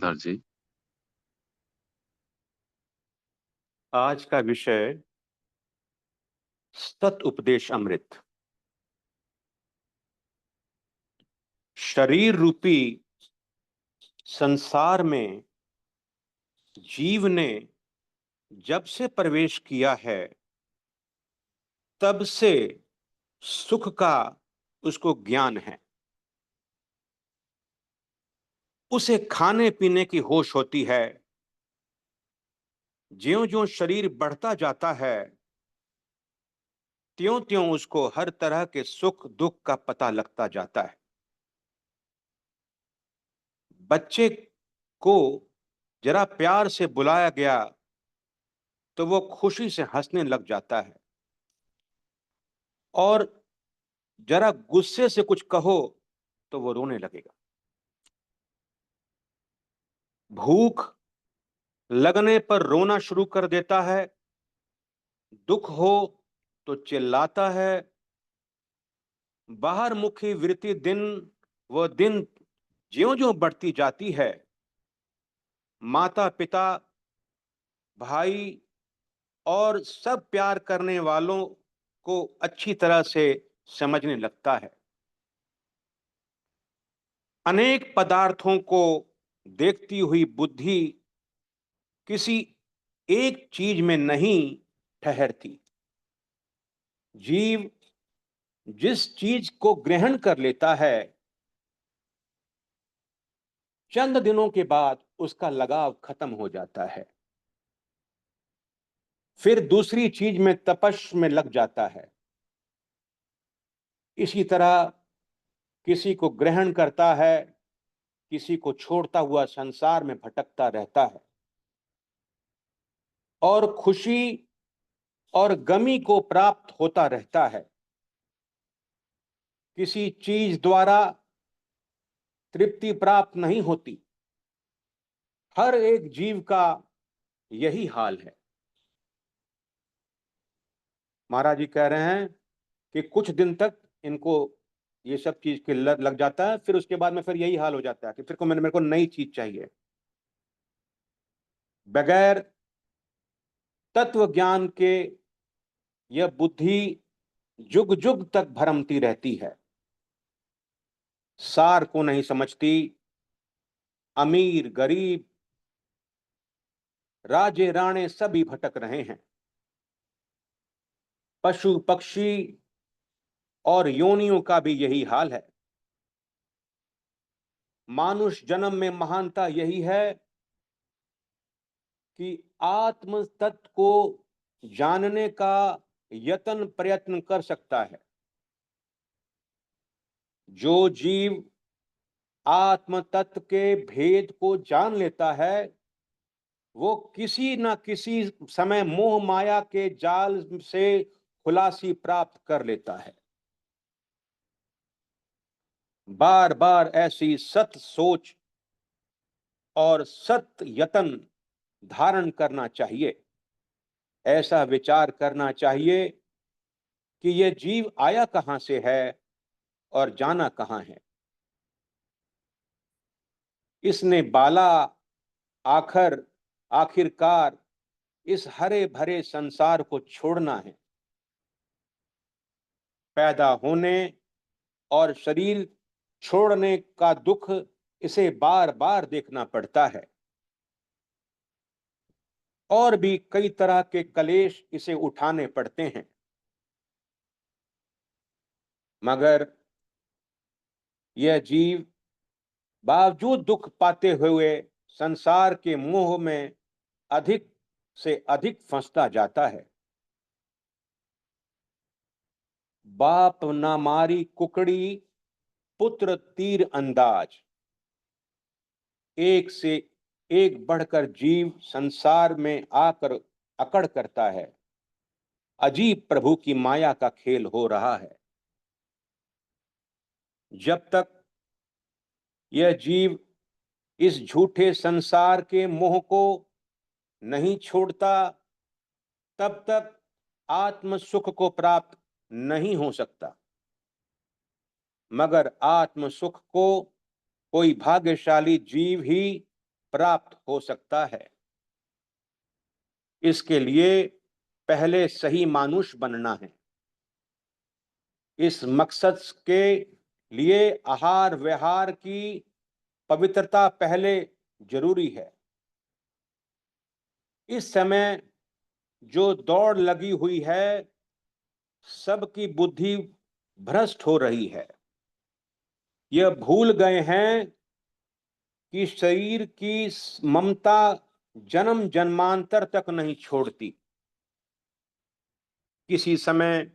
नमस्कार जी। आज का विषय सत उपदेश अमृत। शरीर रूपी संसार में जीव ने जब से प्रवेश किया है तब से सुख का उसको ज्ञान है। उसे खाने पीने की होश होती है। ज्यों-ज्यों शरीर बढ़ता जाता है त्यों-त्यों उसको हर तरह के सुख दुख का पता लगता जाता है। बच्चे को जरा प्यार से बुलाया गया तो वो खुशी से हंसने लग जाता है, और जरा गुस्से से कुछ कहो तो वो रोने लगेगा। भूख लगने पर रोना शुरू कर देता है, दुख हो तो चिल्लाता है। बाहर मुखी वृत्ति दिन व दिन ज्यों-ज्यों बढ़ती जाती है, माता-पिता, भाई और सब प्यार करने वालों को अच्छी तरह से समझने लगता है। अनेक पदार्थों को देखती हुई बुद्धि किसी एक चीज में नहीं ठहरती। जीव जिस चीज को ग्रहण कर लेता है चंद दिनों के बाद उसका लगाव खत्म हो जाता है, फिर दूसरी चीज में तपश में लग जाता है। इसी तरह किसी को ग्रहण करता है, किसी को छोड़ता हुआ संसार में भटकता रहता है, और खुशी और गमी को प्राप्त होता रहता है। किसी चीज द्वारा तृप्ति प्राप्त नहीं होती। हर एक जीव का यही हाल है। महाराज जी कह रहे हैं कि कुछ दिन तक इनको ये सब चीज की लत लग जाता है, फिर उसके बाद में फिर यही हाल हो जाता है कि फिर को मेरे को नई चीज चाहिए। बगैर तत्व ज्ञान के यह बुद्धि जुग जुग तक भ्रमती रहती है, सार को नहीं समझती। अमीर गरीब राजे राणे सभी भटक रहे हैं। पशु पक्षी और योनियों का भी यही हाल है। मानुष जन्म में महानता यही है कि आत्म तत्व को जानने का यत्न प्रयत्न कर सकता है। जो जीव आत्म तत्व के भेद को जान लेता है वो किसी न किसी समय मोह माया के जाल से खुलासी प्राप्त कर लेता है। बार बार ऐसी सत सोच और सत यतन धारण करना चाहिए। ऐसा विचार करना चाहिए कि यह जीव आया कहां से है और जाना कहां है। इसने बाला आखिरकार इस हरे भरे संसार को छोड़ना है। पैदा होने और शरीर छोड़ने का दुख इसे बार बार देखना पड़ता है, और भी कई तरह के कलेश इसे उठाने पड़ते हैं। मगर यह जीव बावजूद दुख पाते हुए संसार के मोह में अधिक से अधिक फंसता जाता है। बाप ना मारी कुकड़ी पुत्र तीर अंदाज। एक से एक बढ़कर जीव संसार में आकर अकड़ करता है। अजीब प्रभु की माया का खेल हो रहा है। जब तक यह जीव इस झूठे संसार के मोह को नहीं छोड़ता तब तक आत्म सुख को प्राप्त नहीं हो सकता। मगर आत्म सुख को कोई भाग्यशाली जीव ही प्राप्त हो सकता है। इसके लिए पहले सही मानुष बनना है। इस मकसद के लिए आहार विहार की पवित्रता पहले जरूरी है। इस समय जो दौड़ लगी हुई है, सबकी बुद्धि भ्रष्ट हो रही है। यह भूल गए हैं कि शरीर की ममता जन्म जन्मांतर तक नहीं छोड़ती। किसी समय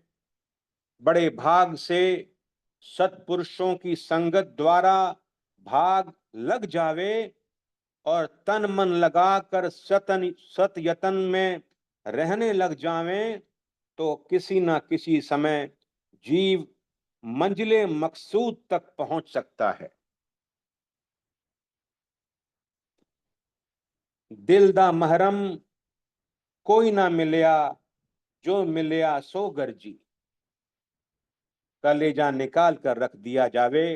बड़े भाग से सत्पुरुषों की संगत द्वारा भाग लग जावे और तन मन लगाकर सत यतन में रहने लग जावें, तो किसी न किसी समय जीव मंजिले मकसूद तक पहुंच सकता है। दिल दा महरम कोई ना मिलया, जो मिलया सो गर्जी। कलेजा निकाल कर रख दिया जावे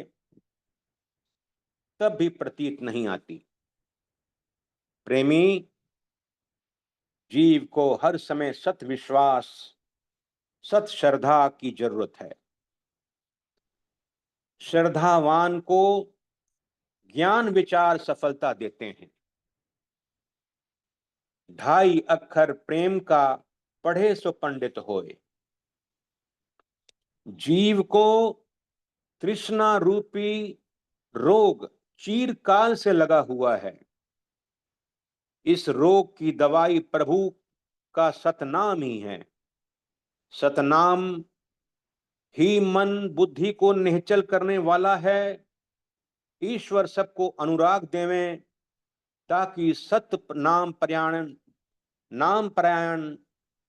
तब भी प्रतीत नहीं आती। प्रेमी जीव को हर समय सत विश्वास, सत श्रद्धा की जरूरत है। श्रद्धावान को ज्ञान विचार सफलता देते हैं। 2.5 अक्षर प्रेम का पढ़े सो पंडित होए। जीव को तृष्णा रूपी रोग चीरकाल से लगा हुआ है। इस रोग की दवाई प्रभु का सतनाम ही है। सतनाम ही मन बुद्धि को निश्चल करने वाला है। ईश्वर सबको अनुराग देवें, ताकि सत्य नाम परायण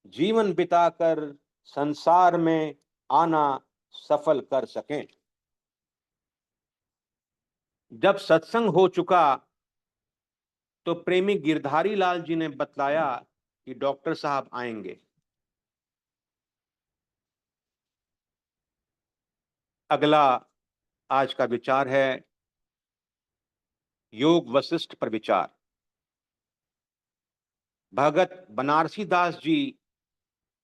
जीवन बिताकर संसार में आना सफल कर सकें। जब सत्संग हो चुका तो प्रेमी गिरधारी लाल जी ने बतलाया कि डॉक्टर साहब आएंगे। अगला आज का विचार है योग वशिष्ठ पर विचार। भगत बनारसी दास जी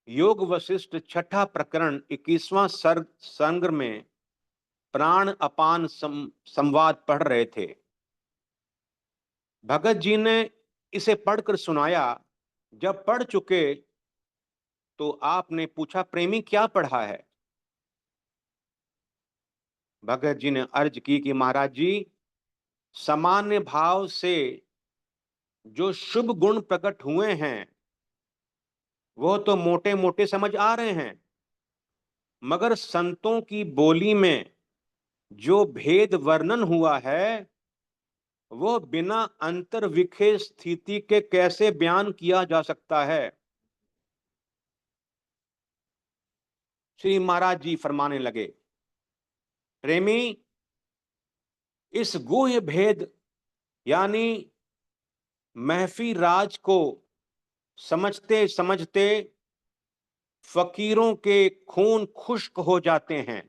योग वशिष्ठ छठा प्रकरण 21वां सर्ग में प्राण अपान संवाद पढ़ रहे थे। भगत जी ने इसे पढ़कर सुनाया। जब पढ़ चुके तो आपने पूछा, प्रेमी क्या पढ़ा है? भगत जी ने अर्ज की कि महाराज जी, सामान्य भाव से जो शुभ गुण प्रकट हुए हैं वो तो मोटे मोटे समझ आ रहे हैं, मगर संतों की बोली में जो भेद वर्णन हुआ है वो बिना अंतर्विखे स्थिति के कैसे बयान किया जा सकता है। श्री महाराज जी फरमाने लगे, प्रेमी, इस गुह्य भेद यानी महफी राज को समझते समझते फकीरों के खून खुश्क हो जाते हैं।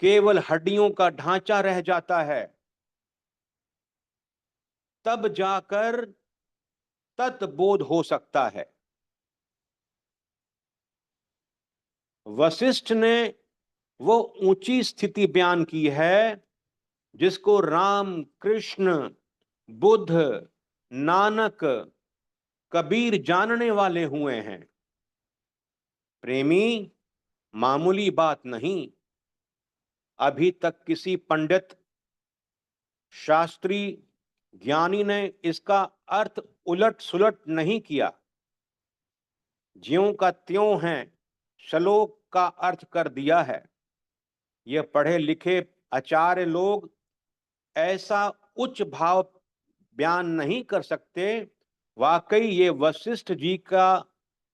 केवल हड्डियों का ढांचा रह जाता है। तब जाकर तत्बोध हो सकता है। वशिष्ठ ने वो ऊंची स्थिति बयान की है जिसको राम, कृष्ण, बुद्ध, नानक, कबीर जानने वाले हुए हैं। प्रेमी, मामूली बात नहीं। अभी तक किसी पंडित, शास्त्री, ज्ञानी ने इसका अर्थ उलट सुलट नहीं किया। ज्यों का त्यों है श्लोक का अर्थ कर दिया है। यह पढ़े लिखे आचार्य लोग ऐसा उच्च भाव बयान नहीं कर सकते। वाकई ये वशिष्ठ जी का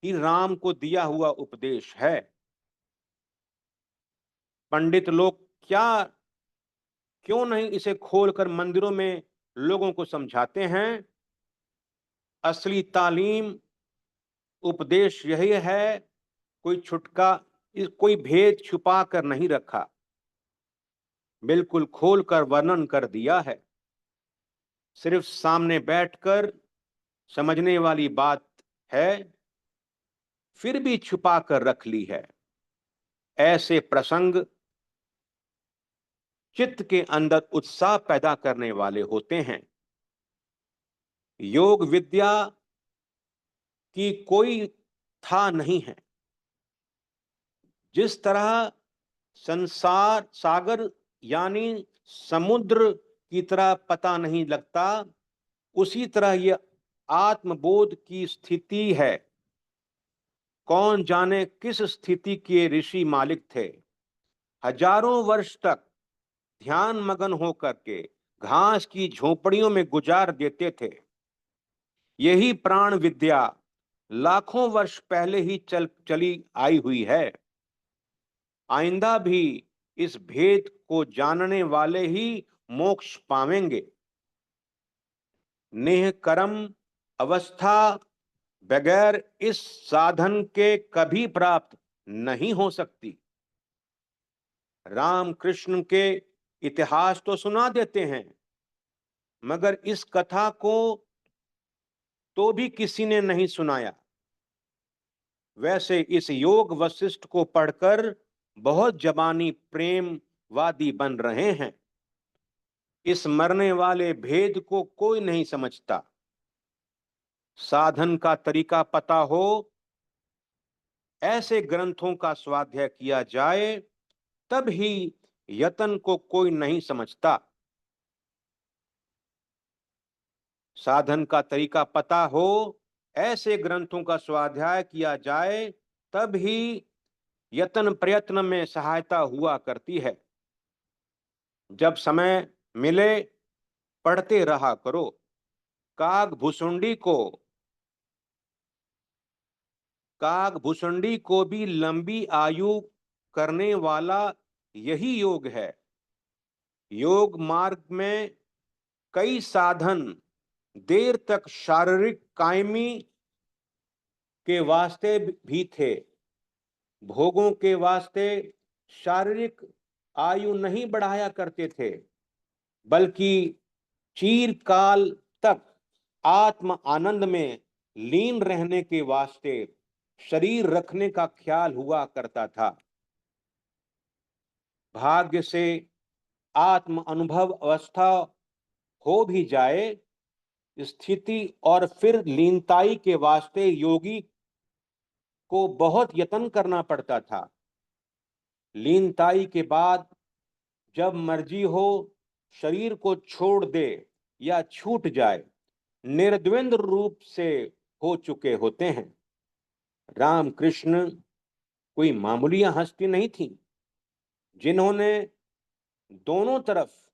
ही राम को दिया हुआ उपदेश है। पंडित लोग क्यों नहीं इसे खोलकर मंदिरों में लोगों को समझाते हैं? असली तालीम उपदेश यही है, कोई भेद छुपा कर नहीं रखा, बिल्कुल खोलकर वर्णन कर दिया है। सिर्फ सामने बैठकर समझने वाली बात है, फिर भी छुपा कर रख ली है। ऐसे प्रसंग चित्त के अंदर उत्साह पैदा करने वाले होते हैं। योग विद्या की कोई था नहीं है। जिस तरह संसार सागर यानी समुद्र की तरह पता नहीं लगता, उसी तरह यह आत्मबोध की स्थिति है। कौन जाने किस स्थिति के ऋषि मालिक थे, हजारों वर्ष तक ध्यान मगन होकर के घास की झोपड़ियों में गुजार देते थे। यही प्राण विद्या लाखों वर्ष पहले ही चली आई हुई है। आइंदा भी इस भेद को जानने वाले ही मोक्ष पावेंगे। नेह कर्म अवस्था बगैर इस साधन के कभी प्राप्त नहीं हो सकती। राम कृष्ण के इतिहास तो सुना देते हैं, मगर इस कथा को तो भी किसी ने नहीं सुनाया। वैसे इस योग वशिष्ठ को पढ़कर बहुत जबानी प्रेमवादी बन रहे हैं। इस मरने वाले भेद को कोई नहीं समझता। साधन का तरीका पता हो, ऐसे ग्रंथों का स्वाध्याय किया जाए, तब ही यतन को कोई नहीं समझता। साधन का तरीका पता हो, ऐसे ग्रंथों का स्वाध्याय किया जाए, तब ही यत्न प्रयत्न में सहायता हुआ करती है। जब समय मिले पढ़ते रहा करो। काग भुसुंडी को भी लंबी आयु करने वाला यही योग है। योग मार्ग में कई साधन देर तक शारीरिक कायमी के वास्ते भी थे। भोगों के वास्ते शारीरिक आयु नहीं बढ़ाया करते थे, बल्कि चीरकाल तक आत्म आनंद में लीन रहने के वास्ते शरीर रखने का ख्याल हुआ करता था। भाग्य से आत्म अनुभव अवस्था हो भी जाए स्थिति और फिर लीनताई के वास्ते योगी को बहुत यत्न करना पड़ता था। लीनताई के बाद जब मर्जी हो शरीर को छोड़ दे या छूट जाए, निर्द्वंद रूप से हो चुके होते हैं। रामकृष्ण कोई मामूली हस्ती नहीं थी। जिन्होंने दोनों तरफ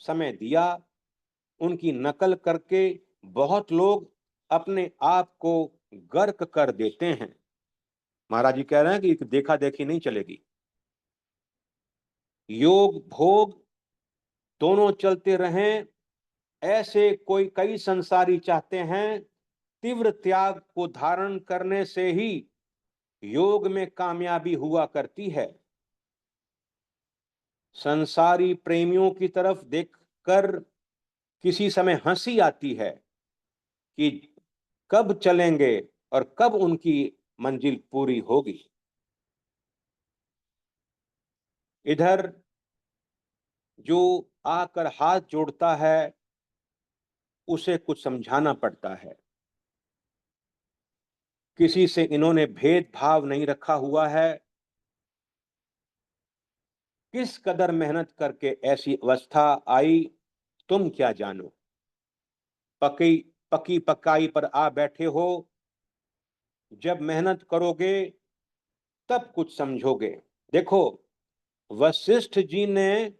समय दिया, उनकी नकल करके बहुत लोग अपने आप को गर्क कर देते हैं। महाराज जी कह रहे हैं कि देखा देखी नहीं चलेगी। योग भोग दोनों चलते रहें, ऐसे कई संसारी चाहते हैं। तीव्र त्याग को धारण करने से ही योग में कामयाबी हुआ करती है। संसारी प्रेमियों की तरफ देखकर किसी समय हंसी आती है कि कब चलेंगे और कब उनकी मंजिल पूरी होगी। इधर जो आकर हाथ जोड़ता है, उसे कुछ समझाना पड़ता है। किसी से इन्होंने भेदभाव नहीं रखा हुआ है। किस कदर मेहनत करके ऐसी अवस्था आई, तुम क्या जानो। पकी पकी पकाई पर आ बैठे हो। जब मेहनत करोगे तब कुछ समझोगे। देखो, वशिष्ठ जी ने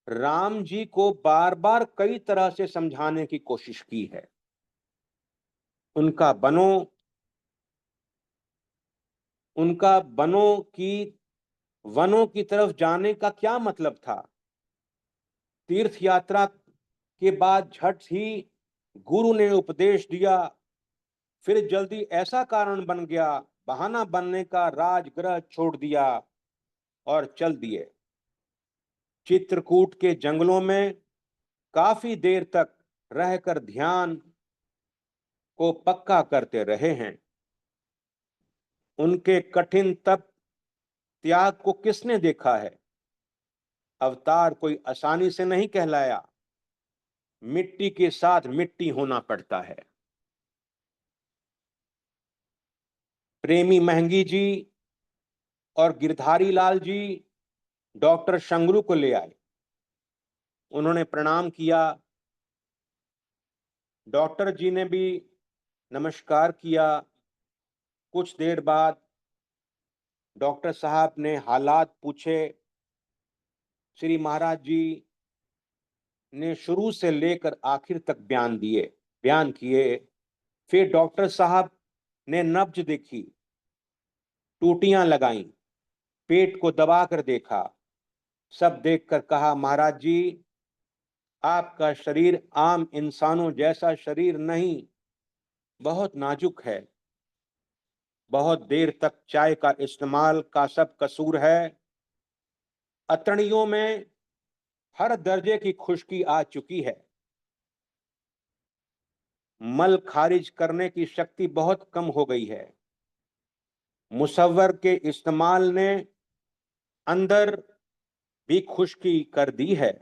राम जी को बार बार कई तरह से समझाने की कोशिश की है। उनका वनों की तरफ जाने का क्या मतलब था। तीर्थ यात्रा के बाद झट ही गुरु ने उपदेश दिया, फिर जल्दी ऐसा कारण बन गया, बहाना बनने का राजगृह छोड़ दिया और चल दिए। चित्रकूट के जंगलों में काफी देर तक रहकर ध्यान को पक्का करते रहे हैं। उनके कठिन तप त्याग को किसने देखा है? अवतार कोई आसानी से नहीं कहलाया, मिट्टी के साथ मिट्टी होना पड़ता है। प्रेमी महंगी जी और गिरधारी लाल जी डॉक्टर शंगरू को ले आए। उन्होंने प्रणाम किया। डॉक्टर जी ने भी नमस्कार किया। कुछ देर बाद डॉक्टर साहब ने हालात पूछे। श्री महाराज जी ने शुरू से लेकर आखिर तक बयान किए। फिर डॉक्टर साहब ने नब्ज देखी, टूटियां लगाई, पेट को दबाकर देखा। सब देखकर कहा, महाराज जी, आपका शरीर आम इंसानों जैसा शरीर नहीं, बहुत नाजुक है। बहुत देर तक चाय का इस्तेमाल का सब कसूर है। अतड़ियों में हर दर्जे की खुश्की आ चुकी है। मल खारिज करने की शक्ति बहुत कम हो गई है। मुसव्वर के इस्तेमाल ने अंदर भी खुश्की कर दी है।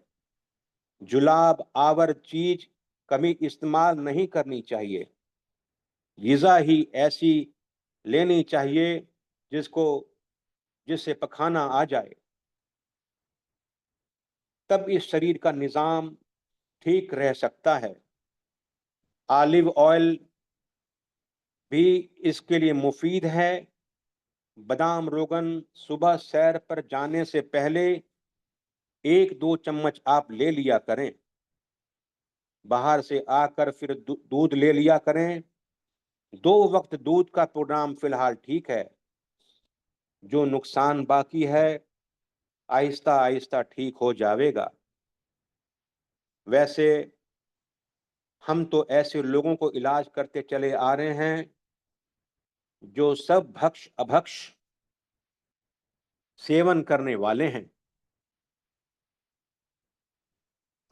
जुलाब आवर चीज कभी इस्तेमाल नहीं करनी चाहिए। ग़िज़ा ही ऐसी लेनी चाहिए जिससे पखाना आ जाए। तब इस शरीर का निजाम ठीक रह सकता है। ऑलिव ऑयल भी इसके लिए मुफीद है। बादाम रोगन सुबह सैर पर जाने से पहले 1-2 चम्मच आप ले लिया करें। बाहर से आकर फिर दूध ले लिया करें। 2 वक्त दूध का प्रोग्राम फिलहाल ठीक है। जो नुकसान बाकी है आहिस्ता आहिस्ता ठीक हो जाएगा। वैसे हम तो ऐसे लोगों को इलाज करते चले आ रहे हैं जो सब भक्ष अभक्ष सेवन करने वाले हैं।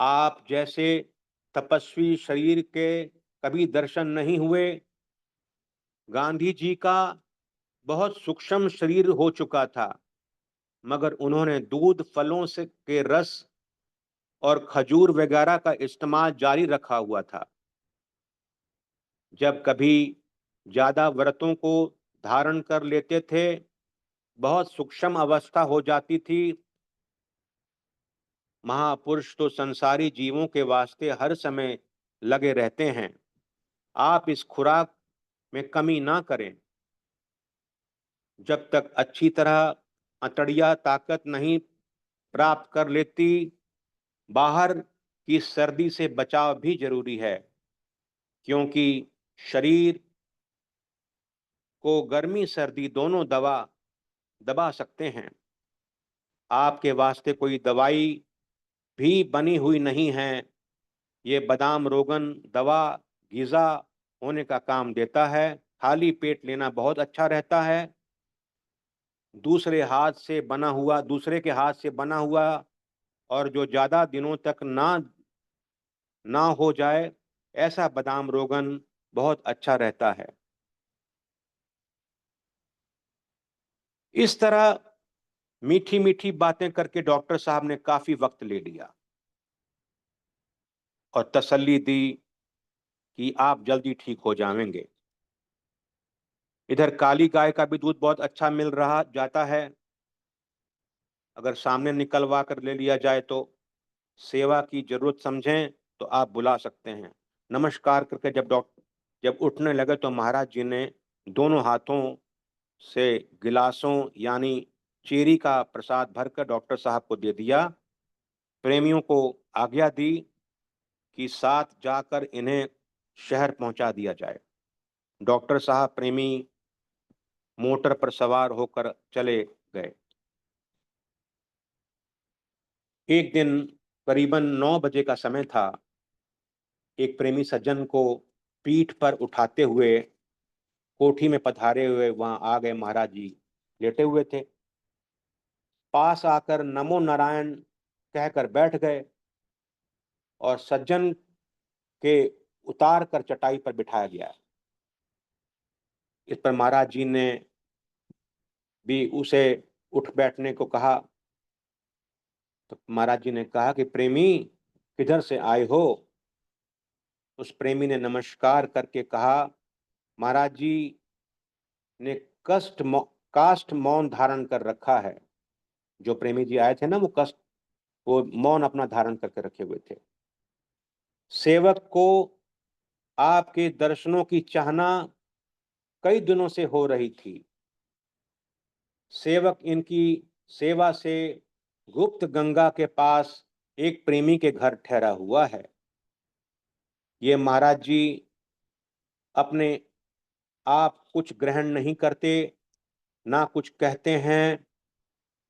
आप जैसे तपस्वी शरीर के कभी दर्शन नहीं हुए। गांधी जी का बहुत सूक्ष्म शरीर हो चुका था, मगर उन्होंने दूध, फलों से के रस और खजूर वगैरह का इस्तेमाल जारी रखा हुआ था। जब कभी ज्यादा व्रतों को धारण कर लेते थे, बहुत सूक्ष्म अवस्था हो जाती थी। महापुरुष तो संसारी जीवों के वास्ते हर समय लगे रहते हैं। आप इस खुराक में कमी ना करें। जब तक अच्छी तरह अतड़िया ताकत नहीं प्राप्त कर लेती, बाहर की सर्दी से बचाव भी जरूरी है, क्योंकि शरीर को गर्मी सर्दी दोनों दबा सकते हैं। आपके वास्ते कोई दवाई भी बनी हुई नहीं है। ये बादाम रोगन दवा ग़िज़ा होने का काम देता है। खाली पेट लेना बहुत अच्छा रहता है। दूसरे के हाथ से बना हुआ और जो ज्यादा दिनों तक ना हो जाए, ऐसा बादाम रोगन बहुत अच्छा रहता है। इस तरह मीठी मीठी बातें करके डॉक्टर साहब ने काफी वक्त ले लिया और तसल्ली दी कि आप जल्दी ठीक हो जाएंगे। इधर काली गाय का भी दूध बहुत अच्छा मिल रहा जाता है। अगर सामने निकलवा कर ले लिया जाए तो सेवा की जरूरत समझें तो आप बुला सकते हैं। नमस्कार करके जब उठने लगे तो महाराज जी ने दोनों हाथों से गिलासों यानी चेरी का प्रसाद भरकर डॉक्टर साहब को दे दिया। प्रेमियों को आज्ञा दी कि साथ जाकर इन्हें शहर पहुंचा दिया जाए। डॉक्टर साहब प्रेमी मोटर पर सवार होकर चले गए। एक दिन करीबन 9 बजे का समय था। एक प्रेमी सज्जन को पीठ पर उठाते हुए कोठी में पधारे हुए वहां आ गए। महाराज जी लेटे हुए थे। पास आकर नमो नारायण कहकर बैठ गए और सज्जन के उतार कर चटाई पर बिठाया गया। इस पर महाराज जी ने भी उसे उठ बैठने को कहा। तो महाराज जी ने कहा कि प्रेमी, किधर से आए हो? उस प्रेमी ने नमस्कार करके कहा, महाराज जी ने काष्ठ मौन धारण कर रखा है। जो प्रेमी जी आए थे ना, वो मौन अपना धारण करके रखे हुए थे। सेवक को आपके दर्शनों की चाहना कई दिनों से हो रही थी। सेवक इनकी सेवा से गुप्त गंगा के पास एक प्रेमी के घर ठहरा हुआ है। ये महाराज जी अपने आप कुछ ग्रहण नहीं करते, ना कुछ कहते हैं,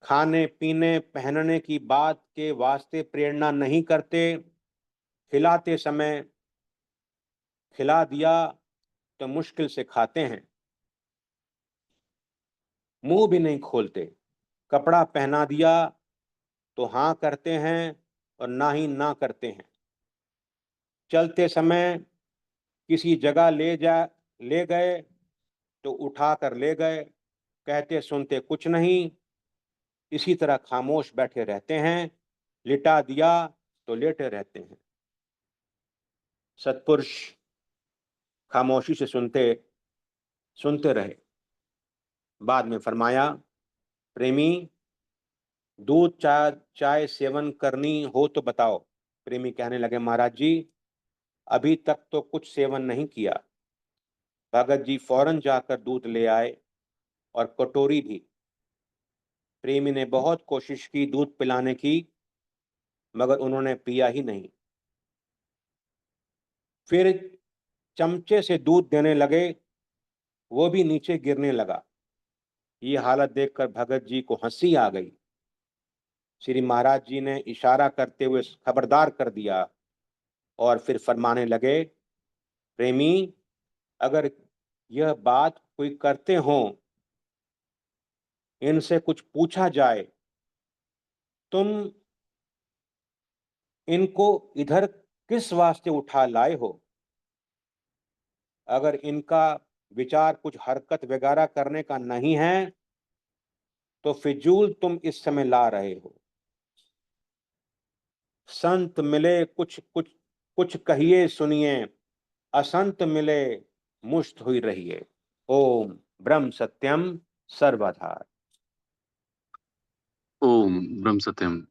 खाने पीने पहनने की बात के वास्ते प्रेरणा नहीं करते। खिलाते समय खिला दिया तो मुश्किल से खाते हैं, मुंह भी नहीं खोलते। कपड़ा पहना दिया तो हाँ करते हैं और ना ही ना करते हैं। चलते समय किसी जगह ले गए तो उठा कर ले गए, कहते सुनते कुछ नहीं। इसी तरह खामोश बैठे रहते हैं, लिटा दिया तो लेटे रहते हैं। सत्पुरुष खामोशी से सुनते रहे। बाद में फरमाया, प्रेमी, दूध चाय सेवन करनी हो तो बताओ। प्रेमी कहने लगे, महाराज जी अभी तक तो कुछ सेवन नहीं किया। भगत जी फौरन जाकर दूध ले आए और कटोरी भी। प्रेमी ने बहुत कोशिश की दूध पिलाने की, मगर उन्होंने पिया ही नहीं। फिर चमचे से दूध देने लगे, वो भी नीचे गिरने लगा। ये हालत देखकर भगत जी को हंसी आ गई। श्री महाराज जी ने इशारा करते हुए खबरदार कर दिया और फिर फरमाने लगे, प्रेमी, अगर यह बात कोई करते हो, इनसे कुछ पूछा जाए, तुम इनको इधर किस वास्ते उठा लाए हो? अगर इनका विचार कुछ हरकत वगैरह करने का नहीं है तो फिजूल तुम इस समय ला रहे हो। संत मिले कुछ कहिए सुनिए, असंत मिले मुष्ट हुई रहिए। ओम ब्रह्म सत्यम सर्वधा। ओम ब्रह्म सत्यम।